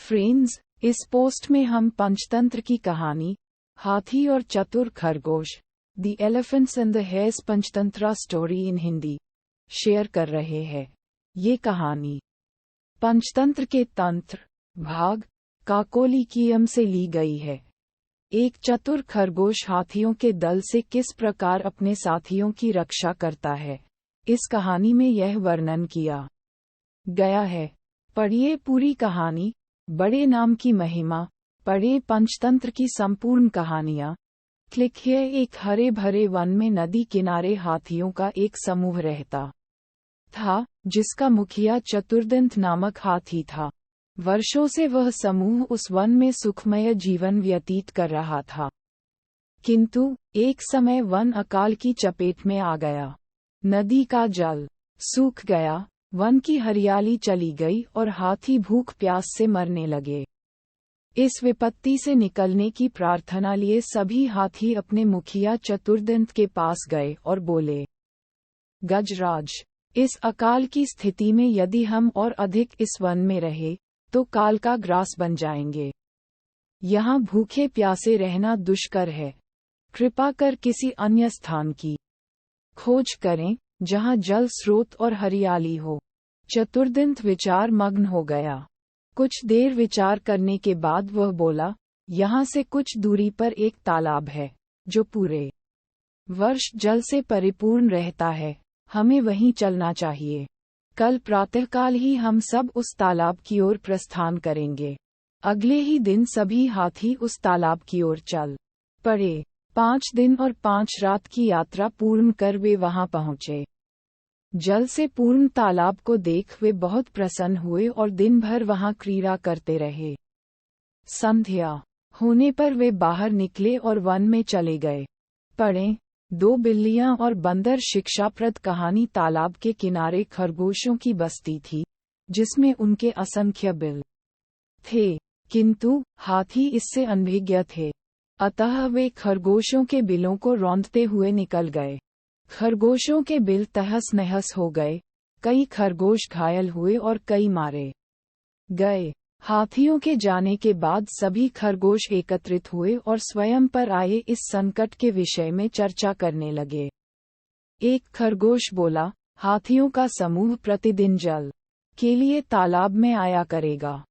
Friends, इस post में हम पंचतंत्र की कहानी हाथी और चतुर खरगोश the elephants and the hairs Panchatantra story in Hindi share कर रहे हैं। ये कहानी पंचतंत्र के तंत्र भाग काकोलिकीयम से ली गई है। एक चतुर खरगोश हाथियों के दल से किस प्रकार अपने साथियों की रक्षा करता है, इस कहानी में यह वर्णन किया गया है। पढ़िए पूरी कहानी। बड़े नाम की महिमा। पढ़े पंचतंत्र की संपूर्ण कहानियाँ। क्लिक है। एक हरे भरे वन में नदी किनारे हाथियों का एक समूह रहता था, जिसका मुखिया चतुर्दंत नामक हाथी था। वर्षों से वह समूह उस वन में सुखमय जीवन व्यतीत कर रहा था। किंतु एक समय वन अकाल की चपेट में आ गया। नदी का जल सूख गया, वन की हरियाली चली गई और हाथी भूख प्यास से मरने लगे। इस विपत्ति से निकलने की प्रार्थना लिए सभी हाथी अपने मुखिया चतुर्दंत के पास गए और बोले, गजराज, इस अकाल की स्थिति में यदि हम और अधिक इस वन में रहे तो काल का ग्रास बन जाएंगे। यहाँ भूखे प्यासे रहना दुष्कर है। कृपा कर किसी अन्य स्थान की खोज करें जहाँ जल स्रोत और हरियाली हो। चतुर्दंत विचार मग्न हो गया। कुछ देर विचार करने के बाद वह बोला, यहाँ से कुछ दूरी पर एक तालाब है जो पूरे वर्ष जल से परिपूर्ण रहता है। हमें वहीं चलना चाहिए। कल प्रातःकाल ही हम सब उस तालाब की ओर प्रस्थान करेंगे। अगले ही दिन सभी हाथी उस तालाब की ओर चल पड़े। 5 दिन और 5 रात की यात्रा पूर्ण कर वे वहां पहुंचे। जल से पूर्ण तालाब को देख वे बहुत प्रसन्न हुए और दिन भर वहां क्रीड़ा करते रहे। संध्या होने पर वे बाहर निकले और वन में चले गए। पढ़ें। 2 बिल्लियां और बंदर शिक्षाप्रद कहानी। तालाब के किनारे खरगोशों की बस्ती थी, जिसमें उनके असंख्य बिल थे, किंतु हाथी इससे अनभिज्ञ थे। अतः वे खरगोशों के बिलों को रौंदते हुए निकल गए। खरगोशों के बिल तहस नहस हो गए। कई खरगोश घायल हुए और कई मारे गए। हाथियों के जाने के बाद सभी खरगोश एकत्रित हुए और स्वयं पर आए इस संकट के विषय में चर्चा करने लगे। एक खरगोश बोला, हाथियों का समूह प्रतिदिन जल के लिए तालाब में आया करेगा।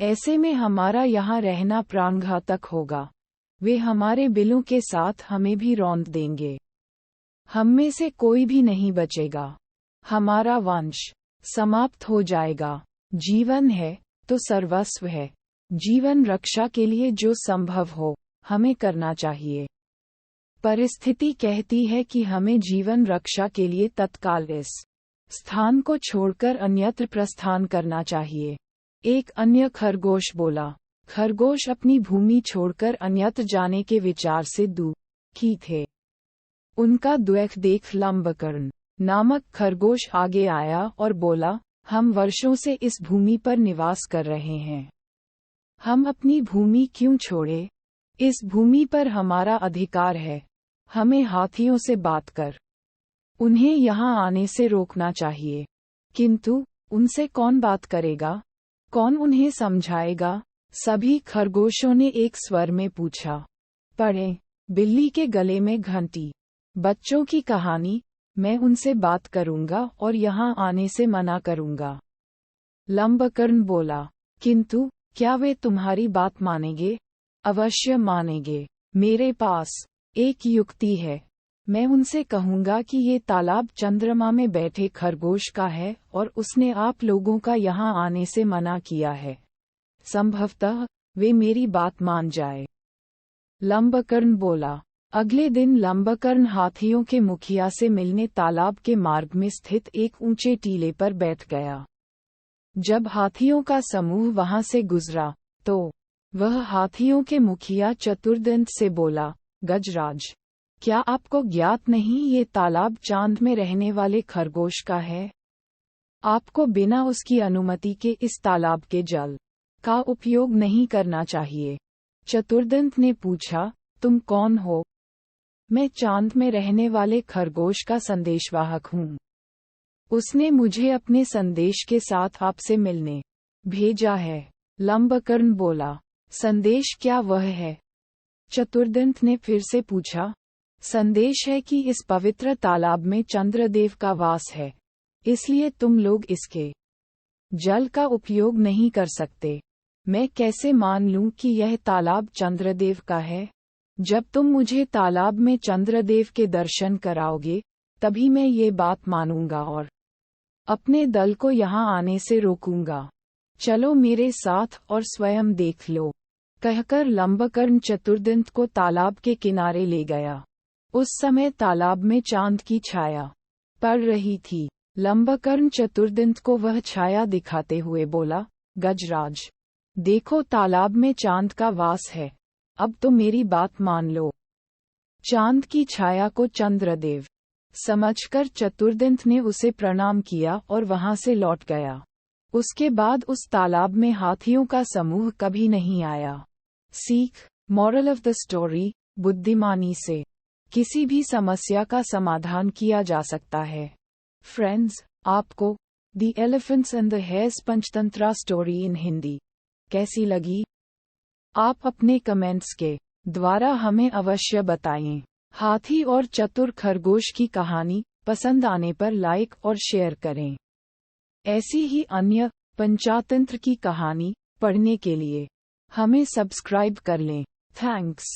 ऐसे में हमारा यहाँ रहना प्राणघातक होगा। वे हमारे बिलों के साथ हमें भी रौंद देंगे। हम में से कोई भी नहीं बचेगा। हमारा वंश समाप्त हो जाएगा। जीवन है तो सर्वस्व है। जीवन रक्षा के लिए जो संभव हो हमें करना चाहिए। परिस्थिति कहती है कि हमें जीवन रक्षा के लिए तत्काल इस स्थान को छोड़कर अन्यत्र प्रस्थान करना चाहिए। एक अन्य खरगोश बोला। खरगोश अपनी भूमि छोड़कर अन्यत्र जाने के विचार से दुखी थे। उनका द्वेष देख लंबकर्ण नामक खरगोश आगे आया और बोला, हम वर्षों से इस भूमि पर निवास कर रहे हैं। हम अपनी भूमि क्यों छोड़े? इस भूमि पर हमारा अधिकार है। हमें हाथियों से बात कर उन्हें यहाँ आने से रोकना चाहिए। किंतु उनसे कौन बात करेगा? कौन उन्हें समझाएगा? सभी खरगोशों ने एक स्वर में पूछा। पढ़ें। बिल्ली के गले में घंटी। बच्चों की कहानी। मैं उनसे बात करूंगा और यहाँ आने से मना करूंगा। लंबकर्ण बोला, किंतु क्या वे तुम्हारी बात मानेंगे? अवश्य मानेंगे। मेरे पास एक युक्ति है। मैं उनसे कहूंगा कि ये तालाब चंद्रमा में बैठे खरगोश का है और उसने आप लोगों का यहाँ आने से मना किया है। संभवतः वे मेरी बात मान जाए। लंबकर्ण बोला। अगले दिन लंबकर्ण हाथियों के मुखिया से मिलने तालाब के मार्ग में स्थित एक ऊंचे टीले पर बैठ गया। जब हाथियों का समूह वहां से गुजरा तो वह हाथियों के मुखिया चतुर्दंत से बोला, गजराज, क्या आपको ज्ञात नहीं ये तालाब चांद में रहने वाले खरगोश का है? आपको बिना उसकी अनुमति के इस तालाब के जल का उपयोग नहीं करना चाहिए। चतुर्दंत ने पूछा, तुम कौन हो? मैं चांद में रहने वाले खरगोश का संदेशवाहक हूँ। उसने मुझे अपने संदेश के साथ आपसे मिलने भेजा है। लंबकर्ण बोला, संदेश क्या वह है? चतुर्दंत ने फिर से पूछा। संदेश है कि इस पवित्र तालाब में चंद्रदेव का वास है, इसलिए तुम लोग इसके जल का उपयोग नहीं कर सकते। मैं कैसे मान लूं कि यह तालाब चंद्रदेव का है? जब तुम मुझे तालाब में चंद्रदेव के दर्शन कराओगे, तभी मैं ये बात मानूंगा और अपने दल को यहाँ आने से रोकूंगा। चलो मेरे साथ और स्वयं देख लो। कहकर लंबकर्ण चतुर्दंत को तालाब के किनारे ले गया। उस समय तालाब में चांद की छाया पड़ रही थी। लंबकर्ण चतुर्दंत को वह छाया दिखाते हुए बोला, गजराज, देखो तालाब में चांद का वास है, अब तो मेरी बात मान लो। चांद की छाया को चंद्रदेव समझकर चतुर्दंत ने उसे प्रणाम किया और वहां से लौट गया। उसके बाद उस तालाब में हाथियों का समूह कभी नहीं आया। सीख, मॉरल ऑफ द स्टोरी, बुद्धिमानी से किसी भी समस्या का समाधान किया जा सकता है। फ्रेंड्स, आपको the elephants and the hairs Panchatantra story in Hindi कैसी लगी? आप अपने कमेंट्स के द्वारा हमें अवश्य बताएं। हाथी और चतुर खरगोश की कहानी पसंद आने पर लाइक और शेयर करें। ऐसी ही अन्य पंचतंत्र की कहानी पढ़ने के लिए हमें सब्सक्राइब कर लें। थैंक्स।